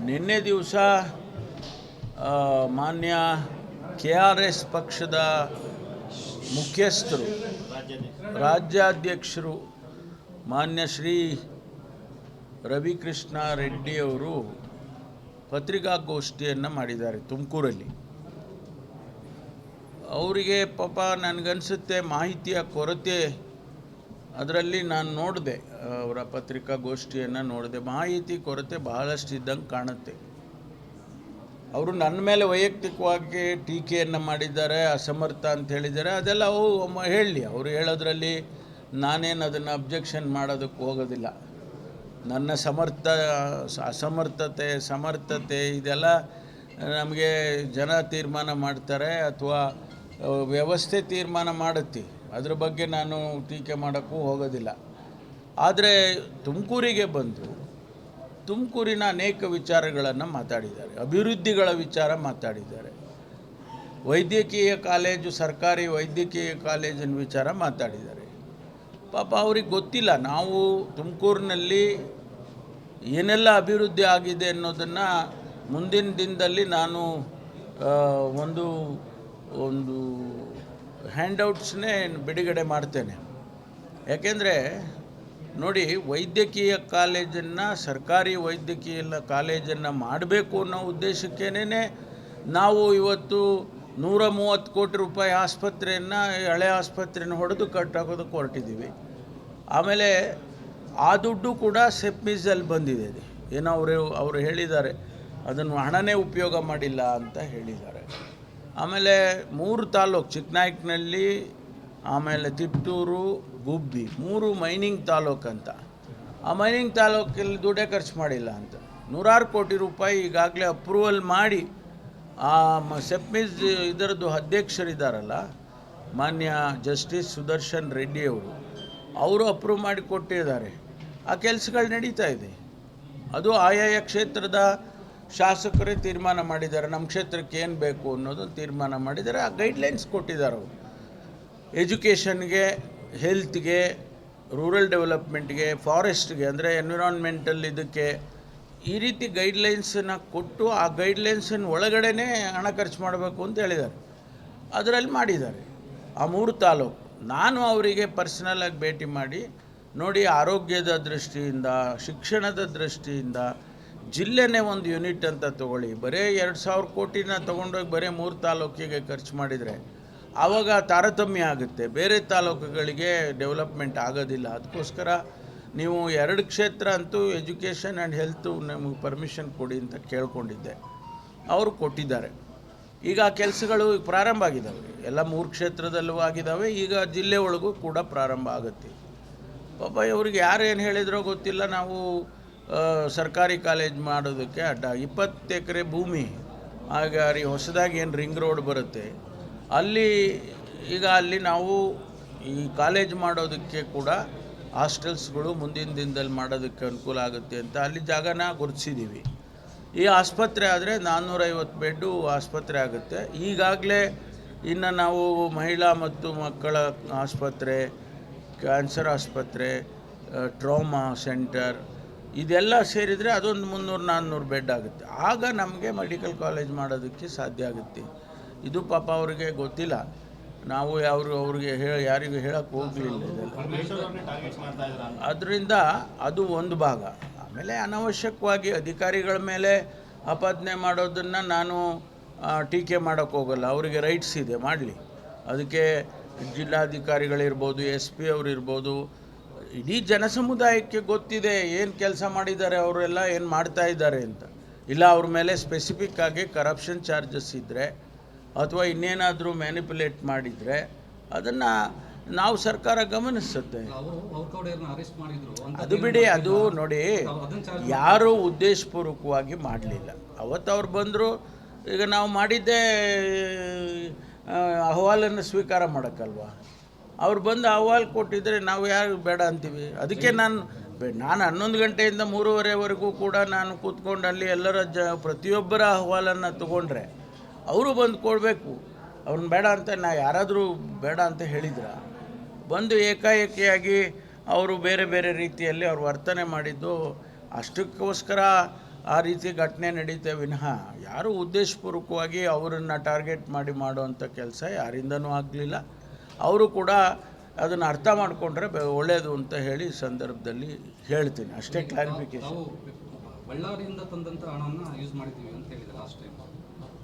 ನಿನ್ನೆ ದಿವಸ ಮಾನ್ಯ ಕೆ ಆರ್ ಎಸ್ ಪಕ್ಷದ ಮುಖ್ಯಸ್ಥರು ರಾಜ್ಯಾಧ್ಯಕ್ಷರು ಮಾನ್ಯ ಶ್ರೀ ರವಿಕೃಷ್ಣ ರೆಡ್ಡಿಯವರು ಪತ್ರಿಕಾಗೋಷ್ಠಿಯನ್ನು ಮಾಡಿದ್ದಾರೆ ತುಮಕೂರಲ್ಲಿ. ಅವರಿಗೆ ಪಾಪ ನನಗನ್ಸುತ್ತೆ ಮಾಹಿತಿಯ ಕೊರತೆ. ಅದರಲ್ಲಿ ನಾನು ನೋಡಿದೆ, ಅವರ ಪತ್ರಿಕಾಗೋಷ್ಠಿಯನ್ನು ನೋಡಿದೆ. ಮಾಹಿತಿ ಕೊರತೆ ಬಹಳಷ್ಟು ಇದ್ದಂಗೆ ಕಾಣುತ್ತೆ. ಅವರು ನನ್ನ ಮೇಲೆ ವೈಯಕ್ತಿಕವಾಗಿ ಟೀಕೆಯನ್ನು ಮಾಡಿದ್ದಾರೆ, ಅಸಮರ್ಥ ಅಂತ ಹೇಳಿದ್ದಾರೆ. ಅದೆಲ್ಲ ಹೇಳಲಿ, ಅವರು ಹೇಳೋದ್ರಲ್ಲಿ ನಾನೇನು ಅದನ್ನು ಅಬ್ಜೆಕ್ಷನ್ ಮಾಡೋದಕ್ಕೆ ಹೋಗೋದಿಲ್ಲ. ನನ್ನ ಅಸಮರ್ಥತೆ ಸಮರ್ಥತೆ ಇದೆಲ್ಲ ನಮಗೆ ಜನ ತೀರ್ಮಾನ ಮಾಡ್ತಾರೆ ಅಥವಾ ವ್ಯವಸ್ಥೆ ತೀರ್ಮಾನ ಮಾಡುತ್ತೆ. ಅದ್ರ ಬಗ್ಗೆ ನಾನು ಟೀಕೆ ಮಾಡೋಕ್ಕೂ ಹೋಗೋದಿಲ್ಲ. ಆದರೆ ತುಮಕೂರಿಗೆ ಬಂದು ತುಮಕೂರಿನ ಅನೇಕ ವಿಚಾರಗಳನ್ನು ಮಾತಾಡಿದ್ದಾರೆ, ಅಭಿವೃದ್ಧಿಗಳ ವಿಚಾರ ಮಾತಾಡಿದ್ದಾರೆ, ವೈದ್ಯಕೀಯ ಕಾಲೇಜು, ಸರ್ಕಾರಿ ವೈದ್ಯಕೀಯ ಕಾಲೇಜಿನ ವಿಚಾರ ಮಾತಾಡಿದ್ದಾರೆ. ಪಾಪ ಅವ್ರಿಗೆ ಗೊತ್ತಿಲ್ಲ ನಾವು ತುಮಕೂರಿನಲ್ಲಿ ಏನೆಲ್ಲ ಅಭಿವೃದ್ಧಿ ಆಗಿದೆ ಅನ್ನೋದನ್ನು ಮುಂದಿನ ದಿನದಲ್ಲಿ ನಾನು ಒಂದು ಒಂದು ಹ್ಯಾಂಡ್ಔಟ್ಸ್ನೇ ಬಿಡುಗಡೆ ಮಾಡ್ತೇನೆ. ಯಾಕೆಂದರೆ ನೋಡಿ, ವೈದ್ಯಕೀಯ ಕಾಲೇಜನ್ನು, ಸರ್ಕಾರಿ ವೈದ್ಯಕೀಯ ಕಾಲೇಜನ್ನು ಮಾಡಬೇಕು ಅನ್ನೋ ಉದ್ದೇಶಕ್ಕೇನೆ ನಾವು ಇವತ್ತು 130 ಕೋಟಿ ರೂಪಾಯಿ ಆಸ್ಪತ್ರೆಯನ್ನು, ಹಳೆ ಆಸ್ಪತ್ರೆಯನ್ನು ಹೊಡೆದು ಕಟ್ಟಾಕೋದಕ್ಕೆ ಹೊರಟಿದ್ದೀವಿ. ಆಮೇಲೆ ಆ ದುಡ್ಡು ಕೂಡ ಸೆಪ್ಮಿಸಲ್ಲಿ ಬಂದಿದೆ. ಏನೋ ಅವರು ಹೇಳಿದ್ದಾರೆ, ಅದನ್ನು ಹಣನೇ ಉಪಯೋಗ ಮಾಡಿಲ್ಲ ಅಂತ ಹೇಳಿದ್ದಾರೆ. ಆಮೇಲೆ 3 ತಾಲೂಕು, ಚಿಕ್ಕನಾಯಕನಹಳ್ಳಿ, ಆಮೇಲೆ ತಿಪ್ಟೂರು, ಗುಬ್ಬಿ, 3 ಮೈನಿಂಗ್ ತಾಲೂಕು ಅಂತ. ಆ ಮೈನಿಂಗ್ ತಾಲೂಕಲ್ಲಿ ದುಡ್ಡೇ ಖರ್ಚು ಮಾಡಿಲ್ಲ ಅಂತ 100 ಕೋಟಿ ರೂಪಾಯಿ ಈಗಾಗಲೇ ಅಪ್ರೂವಲ್ ಮಾಡಿ ಆ ಸೆಪ್ಮಿಸ್ ಇದರದ್ದು ಅಧ್ಯಕ್ಷರಿದ್ದಾರಲ್ಲ ಮಾನ್ಯ ಜಸ್ಟಿಸ್ ಸುದರ್ಶನ್ ರೆಡ್ಡಿ ಅವರು ಅಪ್ರೂವ್ ಮಾಡಿ ಕೊಟ್ಟಿದ್ದಾರೆ. ಆ ಕೆಲಸಗಳು ನಡೀತಾ ಇದೆ. ಅದು ಆಯಾಯ ಕ್ಷೇತ್ರದ ಶಾಸಕರೇ ತೀರ್ಮಾನ ಮಾಡಿದ್ದಾರೆ, ನಮ್ಮ ಕ್ಷೇತ್ರಕ್ಕೆ ಏನು ಬೇಕು ಅನ್ನೋದನ್ನು ತೀರ್ಮಾನ ಮಾಡಿದ್ದಾರೆ. ಆ ಗೈಡ್ಲೈನ್ಸ್ ಕೊಟ್ಟಿದ್ದಾರೆ ಅವರು. ಎಜುಕೇಷನ್ಗೆ, ಹೆಲ್ತ್ಗೆ, ರೂರಲ್ ಡೆವಲಪ್ಮೆಂಟ್ಗೆ, ಫಾರೆಸ್ಟ್ಗೆ ಅಂದರೆ ಎನ್ವಿರಾನ್ಮೆಂಟಲ್ ಇದಕ್ಕೆ ಈ ರೀತಿ ಗೈಡ್ಲೈನ್ಸನ್ನು ಕೊಟ್ಟು ಆ ಗೈಡ್ಲೈನ್ಸನ್ನು ಒಳಗಡೆನೇ ಹಣ ಖರ್ಚು ಮಾಡಬೇಕು ಅಂತ ಹೇಳಿದ್ದಾರೆ. ಅದರಲ್ಲಿ ಮಾಡಿದ್ದಾರೆ. ಆ 3 ತಾಲೂಕು ನಾನು ಅವರಿಗೆ ಪರ್ಸನಲಾಗಿ ಭೇಟಿ ಮಾಡಿ ನೋಡಿ, ಆರೋಗ್ಯದ ದೃಷ್ಟಿಯಿಂದ, ಶಿಕ್ಷಣದ ದೃಷ್ಟಿಯಿಂದ ಜಿಲ್ಲೆನೇ ಒಂದು ಯೂನಿಟ್ ಅಂತ ತೊಗೊಳ್ಳಿ. ಬರೀ 2,000 ಕೋಟಿನ ತೊಗೊಂಡೋಗಿ ಬರೀ 3 ತಾಲೂಕಿಗೆ ಖರ್ಚು ಮಾಡಿದರೆ ಆವಾಗ ತಾರತಮ್ಯ ಆಗುತ್ತೆ, ಬೇರೆ ತಾಲೂಕುಗಳಿಗೆ ಡೆವಲಪ್ಮೆಂಟ್ ಆಗೋದಿಲ್ಲ. ಅದಕ್ಕೋಸ್ಕರ ನೀವು 2 ಕ್ಷೇತ್ರ ಅಂತೂ ಎಜುಕೇಷನ್ ಆ್ಯಂಡ್ ಹೆಲ್ತು ನಮಗೆ ಪರ್ಮಿಷನ್ ಕೊಡಿ ಅಂತ ಕೇಳ್ಕೊಂಡಿದ್ದೆ. ಅವರು ಕೊಟ್ಟಿದ್ದಾರೆ. ಈಗ ಕೆಲಸಗಳು ಪ್ರಾರಂಭ ಆಗಿದ್ದಾವೆ, ಎಲ್ಲ 3 ಕ್ಷೇತ್ರದಲ್ಲೂ ಆಗಿದ್ದಾವೆ. ಈಗ ಜಿಲ್ಲೆ ಒಳಗೂ ಕೂಡ ಪ್ರಾರಂಭ ಆಗುತ್ತೆ. ಪಾಪ ಇವ್ರಿಗೆ ಯಾರೇನು ಹೇಳಿದ್ರೋ ಗೊತ್ತಿಲ್ಲ, ನಾವು ಸರ್ಕಾರಿ ಕಾಲೇಜ್ ಮಾಡೋದಕ್ಕೆ ಅಡ್ಡ 20 ಎಕರೆ ಭೂಮಿ ಹಾಗಾಗಿ ಹೊಸದಾಗಿ ಏನು ರಿಂಗ್ ರೋಡ್ ಬರುತ್ತೆ ಅಲ್ಲಿ ನಾವು ಈ ಕಾಲೇಜ್ ಮಾಡೋದಕ್ಕೆ ಕೂಡ ಹಾಸ್ಟೆಲ್ಸ್ಗಳು ಮುಂದಿನ ದಿನದಲ್ಲಿ ಮಾಡೋದಕ್ಕೆ ಅನುಕೂಲ ಆಗುತ್ತೆ ಅಂತ ಅಲ್ಲಿ ಜಾಗನ ಗುರುತಿಸಿದ್ದೀವಿ. ಈ ಆಸ್ಪತ್ರೆ ಆದರೆ 450 ಬೆಡ್ಡು ಆಸ್ಪತ್ರೆ ಆಗುತ್ತೆ. ಈಗಾಗಲೇ ಇನ್ನು ನಾವು ಮಹಿಳಾ ಮತ್ತು ಮಕ್ಕಳ ಆಸ್ಪತ್ರೆ, ಕ್ಯಾನ್ಸರ್ ಆಸ್ಪತ್ರೆ, ಟ್ರಾಮಾ ಸೆಂಟರ್ ಇದೆಲ್ಲ ಸೇರಿದರೆ ಅದೊಂದು 300-400 ಬೆಡ್ ಆಗುತ್ತೆ. ಆಗ ನಮಗೆ ಮೆಡಿಕಲ್ ಕಾಲೇಜ್ ಮಾಡೋದಕ್ಕೆ ಸಾಧ್ಯ ಆಗುತ್ತೆ. ಇದು ಪಾಪ ಅವರಿಗೆ ಗೊತ್ತಿಲ್ಲ. ನಾವು ಅವ್ರಿಗೆ ಯಾರಿಗೂ ಹೇಳಕ್ಕೆ ಹೋಗಲಿಲ್ಲ. ಅದರಿಂದ ಅದು ಒಂದು ಭಾಗ. ಆಮೇಲೆ ಅನವಶ್ಯಕವಾಗಿ ಅಧಿಕಾರಿಗಳ ಮೇಲೆ ಆಪಾದನೆ ಮಾಡೋದನ್ನು ನಾನು ಟೀಕೆ ಮಾಡೋಕ್ಕೆ ಹೋಗಲ್ಲ. ಅವರಿಗೆ ರೈಟ್ಸ್ ಇದೆ, ಮಾಡಲಿ. ಅದಕ್ಕೆ ಜಿಲ್ಲಾಧಿಕಾರಿಗಳಿರ್ಬೋದು, SP ಅವರಿರ್ಬೋದು, ಇಡೀ ಜನಸಮುದಾಯಕ್ಕೆ ಗೊತ್ತಿದೆ ಏನು ಕೆಲಸ ಮಾಡಿದ್ದಾರೆ, ಅವರೆಲ್ಲ ಏನು ಮಾಡ್ತಾ ಇದ್ದಾರೆ ಅಂತ. ಇಲ್ಲ ಅವ್ರ ಮೇಲೆ ಸ್ಪೆಸಿಫಿಕ್ ಆಗಿ ಕರಪ್ಷನ್ ಚಾರ್ಜಸ್ ಇದ್ದರೆ ಅಥವಾ ಇನ್ನೇನಾದರೂ ಮ್ಯಾನಿಪುಲೇಟ್ ಮಾಡಿದರೆ ಅದನ್ನು ನಾವು ಸರ್ಕಾರ ಗಮನಿಸುತ್ತೆ. ಅದು ಬಿಡಿ, ಅದು ನೋಡಿ, ಯಾರೂ ಉದ್ದೇಶಪೂರ್ವಕವಾಗಿ ಮಾಡಲಿಲ್ಲ. ಅವತ್ತು ಅವ್ರು ಬಂದರು. ಈಗ ನಾವು ಮಾಡಿದ್ದೇ ಅಹವಾಲನ್ನು ಸ್ವೀಕಾರ ಮಾಡೋಕ್ಕಲ್ವ. ಅವ್ರು ಬಂದು ಅಹವಾಲು ಕೊಟ್ಟಿದ್ದರೆ ನಾವು ಯಾರು ಬೇಡ ಅಂತೀವಿ. ಅದಕ್ಕೆ ನಾನು 11 ಗಂಟೆಯಿಂದ 3:30ವರೆಗೂ ಕೂಡ ನಾನು ಕೂತ್ಕೊಂಡು ಅಲ್ಲಿ ಎಲ್ಲರ ಪ್ರತಿಯೊಬ್ಬರ ಅಹವಾಲನ್ನು ತೊಗೊಂಡ್ರೆ ಅವರು ಬಂದು ಕೊಡಬೇಕು. ಅವ್ರನ್ನ ಬೇಡ ಅಂತ ಯಾರಾದರೂ ಬೇಡ ಅಂತ ಹೇಳಿದ್ರ? ಬಂದು ಏಕಾಏಕಿಯಾಗಿ ಅವರು ಬೇರೆ ಬೇರೆ ರೀತಿಯಲ್ಲಿ ಅವ್ರು ವರ್ತನೆ ಮಾಡಿದ್ದು. ಅಷ್ಟಕ್ಕೋಸ್ಕರ ಆ ರೀತಿ ಘಟನೆ ನಡೀತೆ ವಿನಃ ಯಾರೂ ಉದ್ದೇಶಪೂರ್ವಕವಾಗಿ ಅವರನ್ನು ಟಾರ್ಗೆಟ್ ಮಾಡಿ ಮಾಡುವಂಥ ಕೆಲಸ ಯಾರಿಂದನೂ ಆಗಲಿಲ್ಲ. ಅವರು ಕೂಡ ಅದನ್ನು ಅರ್ಥ ಮಾಡಿಕೊಂಡ್ರೆ ಒಳ್ಳೆಯದು ಅಂತ ಹೇಳಿ ಈ ಸಂದರ್ಭದಲ್ಲಿ ಹೇಳ್ತೀನಿ. ಅಷ್ಟೇ ಕ್ಲಾರಿಫಿಕೇಶನ್. ಬಳ್ಳಾರಿಯಿಂದ ತಂದಂಥ ಹಣವನ್ನು ಯೂಸ್ ಮಾಡಿದ್ದೀವಿ ಅಂತ ಹೇಳಿದೆ ಲಾಸ್ಟ್ ಟೈಮ್.